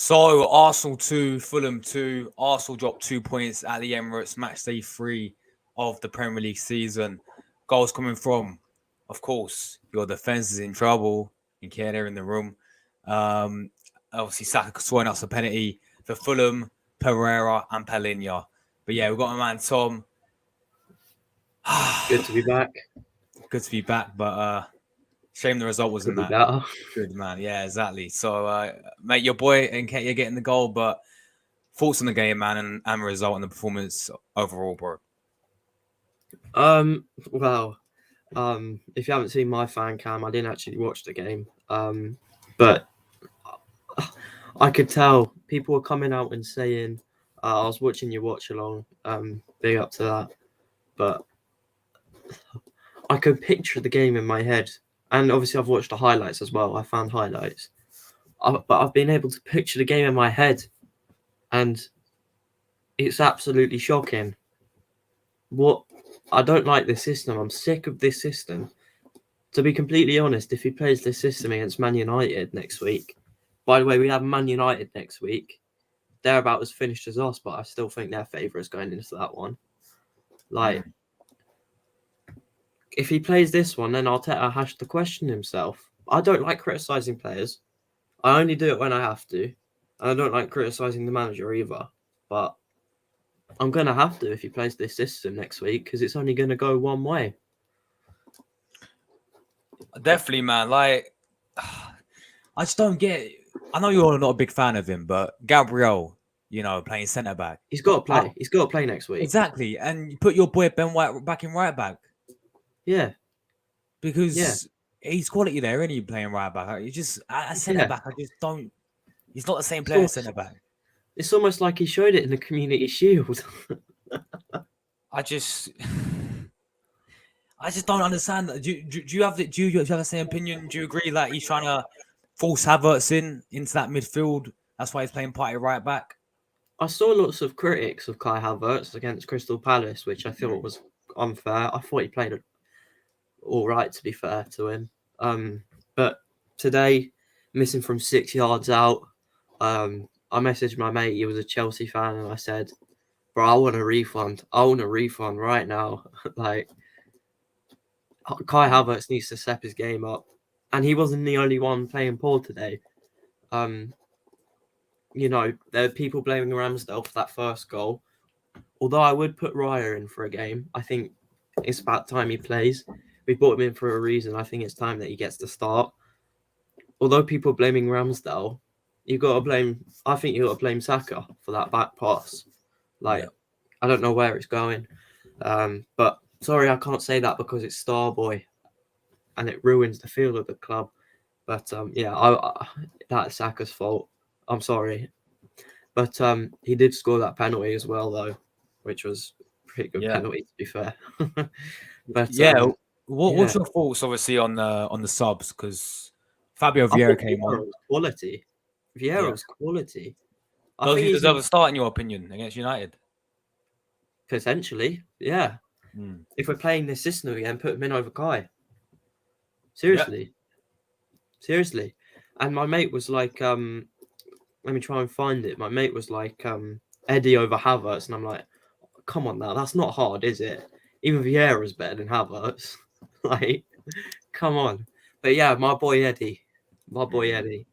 So Arsenal 2, Fulham 2. Arsenal dropped 2 points at the Emirates, match day 3 of the Premier League season. Goals coming from, of course, your defence is in trouble. In care they're in the room. Obviously, Saka scoring us a penalty for Fulham, Pereira, and Palinha. But yeah, we've got my man Tom. Good to be back. Good to be back, but shame the result wasn't Could be that better. good, man. Yeah, exactly. So, mate, your boy Nketiah getting the goal, but thoughts on the game, man, and result and the performance overall, bro. Well, if you haven't seen my fan cam, I didn't actually watch the game. But I could tell people were coming out and saying, I was watching your watch along. Big up to that. But I could picture the game in my head, and obviously I've watched the highlights as well. I found highlights, but I've been able to picture the game in my head, and it's absolutely shocking. What I don't like this system. I'm sick of this system. To be completely honest, if he plays this system against Man United next week, by the way, we have Man United next week. They're about as finished as us, but I still think they're favourites going into that one. Like, if he plays this one, then Arteta has to question himself. I don't like criticising players. I only do it when I have to. And I don't like criticising the manager either. But I'm going to have to if he plays this system next week because it's only going to go one way. Definitely, man. Like, I just don't get it. I know you're not a big fan of him, but Gabriel, playing centre back. He's got to play. He's got to play next week. Exactly. And you put your boy Ben White back in right back. Yeah. Because he's quality there, isn't he, playing right back? You just, at centre back, I just don't. He's not the same player as centre back. It's almost like he showed it in the Community Shield. I just don't understand. Do you have the same opinion? Do you agree that he's trying to force Havertz into that midfield? That's why he's playing party right back. I saw lots of critics of Kai Havertz against Crystal Palace, which I thought was unfair. I thought he played all right, to be fair to him. But today, missing from 6 yards out, I messaged my mate. He was a Chelsea fan, and I said, "Bro, I want a refund. I want a refund right now." Like, Kai Havertz needs to step his game up, and he wasn't the only one playing poor today. There are people blaming Ramsdale for that first goal. Although I would put Raya in for a game, I think it's about time he plays. We brought him in for a reason. I think it's time that he gets to start. Although people are blaming Ramsdale, I think you got to blame Saka for that back pass. I don't know where it's going. But sorry, I can't say that because it's Starboy and it ruins the feel of the club. But that's Saka's fault. I'm sorry. But he did score that penalty as well, though, which was a pretty good penalty, to be fair. But what's your thoughts, obviously, on the subs? Because Fabio Vieira came on. Quality. Vieira was quality. Does he deserve a start, in your opinion, against United? Potentially, yeah. If we're playing this system again, put him in over Kai. Seriously. And my mate was like, let me try and find it. My mate was like, Eddie over Havertz, and I'm like, come on now, that's not hard, is it? Even Vieira's better than Havertz. Like, come on. But yeah, my boy Eddie,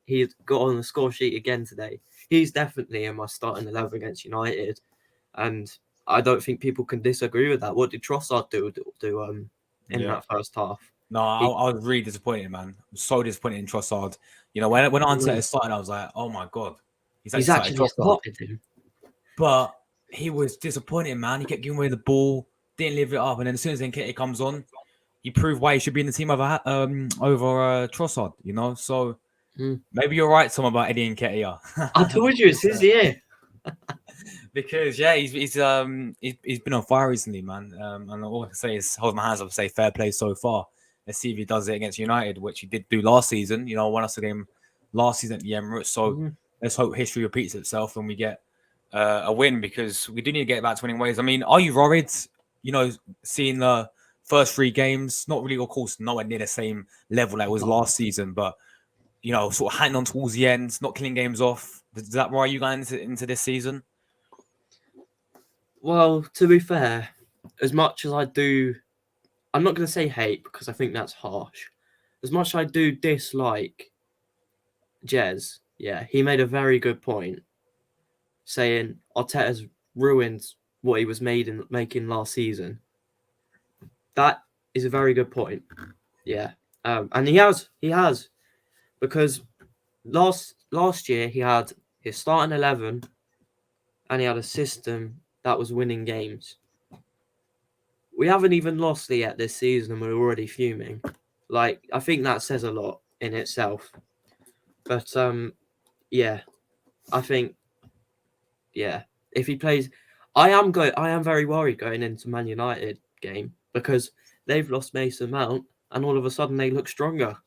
he's got on the score sheet again today. He's definitely in my starting 11 against United, and I don't think people can disagree with that. What did Trossard do in that first half? No, I was really disappointed, man. I'm so disappointed in Trossard. When Arteta started, I was like, oh my god, he's actually started him. But he was disappointing, man. He kept giving away the ball, didn't live it up, and then as soon as Nketiah comes on, he proved why he should be in the team over Trossard. So maybe you're right, Tom, about Eddie Nketiah. I told you it's his year. Because he's been on fire recently, man. And all I can say is hold my hands up and say fair play so far. Let's see if he does it against United, which he did do last season. Won us a game last season at the Emirates. So let's hope history repeats itself and we get a win, because we do need to get back to winning ways. I mean, are you worried? Seeing the first 3 games, not really, of course, nowhere near the same level that it was last season, but sort of hanging on towards the end, not killing games off. Does that worry you going into this season? Well, to be fair, as much as I do, I'm not going to say hate because I think that's harsh. As much as I do dislike Jez, yeah, he made a very good point saying Arteta's ruined what he was making last season. That is a very good point. Yeah, and he has because last year he had his starting 11 and he had a system that was winning games. We haven't even lost it yet this season and we're already fuming. Like, I think that says a lot in itself. But yeah, I think if he plays, I am very worried going into Man United game because they've lost Mason Mount and all of a sudden they look stronger.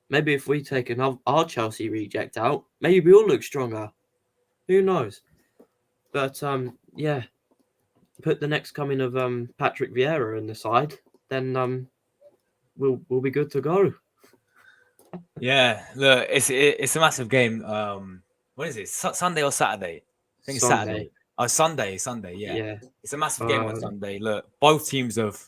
Maybe if we take our Chelsea reject out, maybe we all look stronger. Who knows? But yeah, put the next coming of Patrick Vieira in the side, then we'll be good to go. Yeah, look, it's a massive game. What is it? Sunday or Saturday? I think it's Saturday. Sunday. Oh, Sunday. Yeah, Yeah. it's a massive game on Sunday. Look, both teams have,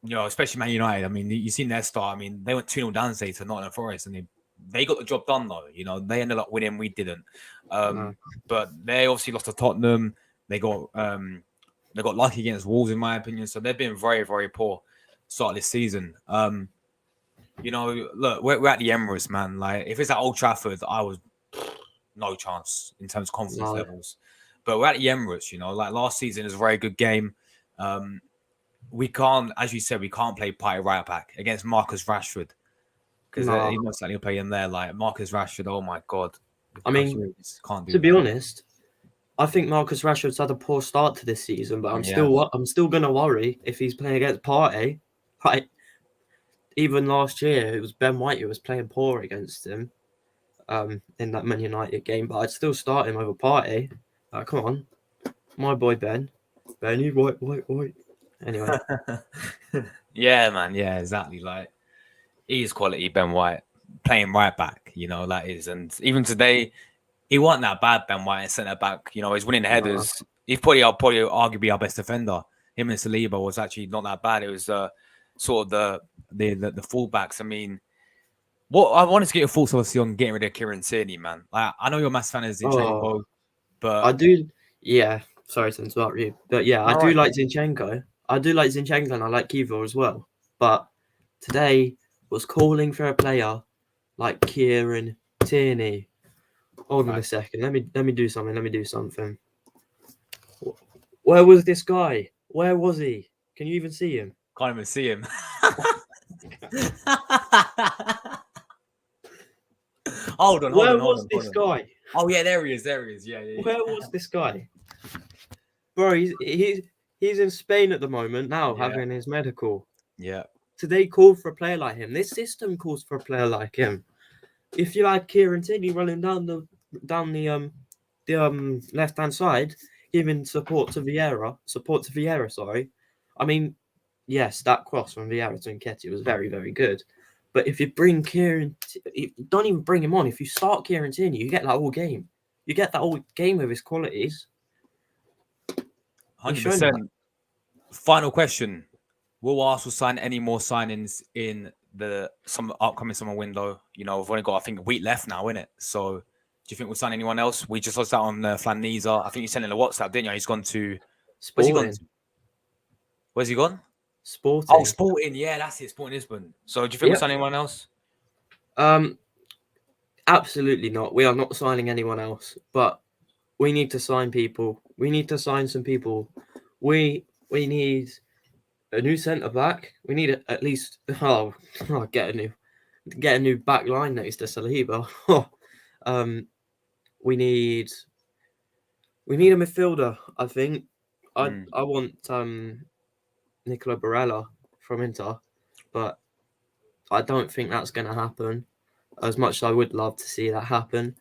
especially Man United. I mean, you've seen their start. I mean, they went 2-0 down today to Nottingham Forest, and they got the job done though. They ended up winning. We didn't. But they obviously lost to Tottenham. They got lucky against Wolves, in my opinion. So they've been very, very poor start of this season. Look, we're at the Emirates, man. Like, if it's at Old Trafford, I was no chance in terms of confidence levels. But we're at the Emirates, like last season is a very good game. We can't, as you said, we can't play Partey right back against Marcus Rashford because he most likely will play in there. Like Marcus Rashford, oh my god! I mean, can't do to be honest, I think Marcus Rashford's had a poor start to this season, but I'm still gonna worry if he's playing against Partey. Like, even last year, it was Ben White who was playing poor against him in that Man United game, but I'd still start him over Partey. Come on, my boy Ben. Benny, White. Anyway. Yeah, man. Yeah, exactly. Like, he's quality, Ben White, playing right back, that is. And even today, he wasn't that bad, Ben White, in centre back. He's winning the headers. He's probably arguably our best defender. Him and Saliba was actually not that bad. It was sort of the fullbacks. I mean, what I wanted to get your thoughts obviously on getting rid of Kieran Tierney, man. Like, I know you're a massive fan of Zinchenko, but I do. Yeah, sorry to interrupt you, but yeah, I do like Zinchenko. I do like Zinchenko, and I like Kivo as well. But today was calling for a player like Kieran Tierney. Hold on a second. Let me do something. Where was this guy? Where was he? Can you even see him? Can't even see him. Hold on. Where was this guy? Oh yeah, there he is. Yeah. Where was this guy? Bro, he's in Spain at the moment now, having his medical. Yeah. Today called for a player like him. This system calls for a player like him. If you had Kieran Tierney running down the left hand side, giving support to Vieira, sorry. I mean, yes, that cross from Vieira to Nketiah was very, very good. But if you bring don't even bring him on. If you start Kieran Tierney, you get that whole game. You get that whole game with his qualities. 100%. Final question. Will Arsenal sign any more signings in the upcoming summer window? We've only got, I think, a week left now, innit? So, do you think we'll sign anyone else? We just lost out on Flaneza. I think you sent in a WhatsApp, didn't you? He's gone to... Sporting. Where's he gone to? Where's he gone? Sporting. Oh, Sporting. Yeah, that's it. Sporting Lisbon. So, do you think we'll sign anyone else? Absolutely not. We are not signing anyone else. But we need to sign people. We need to sign some people. We need a new centre back. We need at least get a new back line next to Saliba. We need a midfielder. I think I want Nicola Barella from Inter, but I don't think that's going to happen. As much as I would love to see that happen.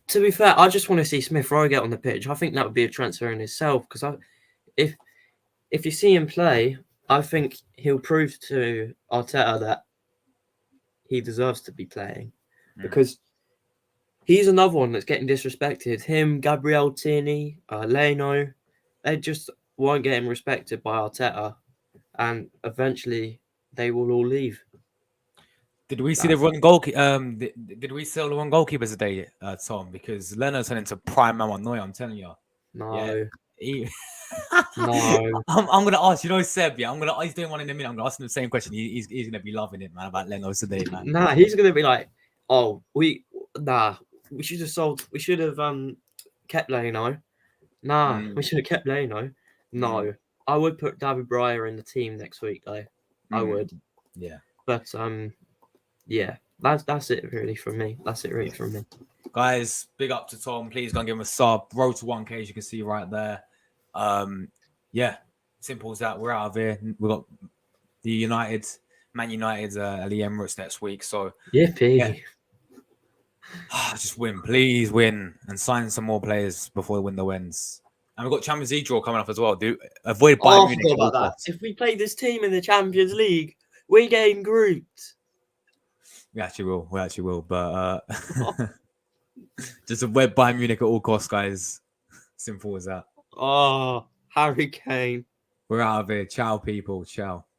To be fair, I just want to see Smith Rowe get on the pitch. I think that would be a transfer in itself because if you see him play, I think he'll prove to Arteta that he deserves to be playing Mm. because he's another one that's getting disrespected. Him, Gabriel Tierney, Leno, they just weren't getting respected by Arteta, and eventually they will all leave. Did we see the That's wrong goalkeeper? Did we see the wrong goalkeepers today, Tom? Because Leonard's turned into prime Mama Neuer. I'm telling you. Yeah. no, He... no. I'm gonna ask. You know, Seb. Yeah, He's doing one in a minute. I'm gonna ask him the same question. He's gonna be loving it, man. About Leno today, man. Nah, he's gonna be like, oh, we should have sold. We should have kept Leno. Nah, we Mm, should have kept Leno. mm, No, I would put David Breyer in the team next week though. I mm. would, Yeah. but yeah, that's it really from me. That's it really Yeah. from me. Guys, big up to Tom. Please go and give him a sub. Road to 1K, as you can see right there. Yeah, simple as that. We're out of here. We've got the Man United at the Emirates next week. So Yippee! just win, please win, and sign some more players before the window ends. And we've got Champions League draw coming up as well. Avoid Oh, Bayern I Munich forgot at all about that. costs. If we play this team in the Champions League, we're getting grouped. We actually will. But just avoid Bayern Munich at all costs, guys. Simple as that. Oh, Harry Kane. We're out of here. Ciao, people. Ciao.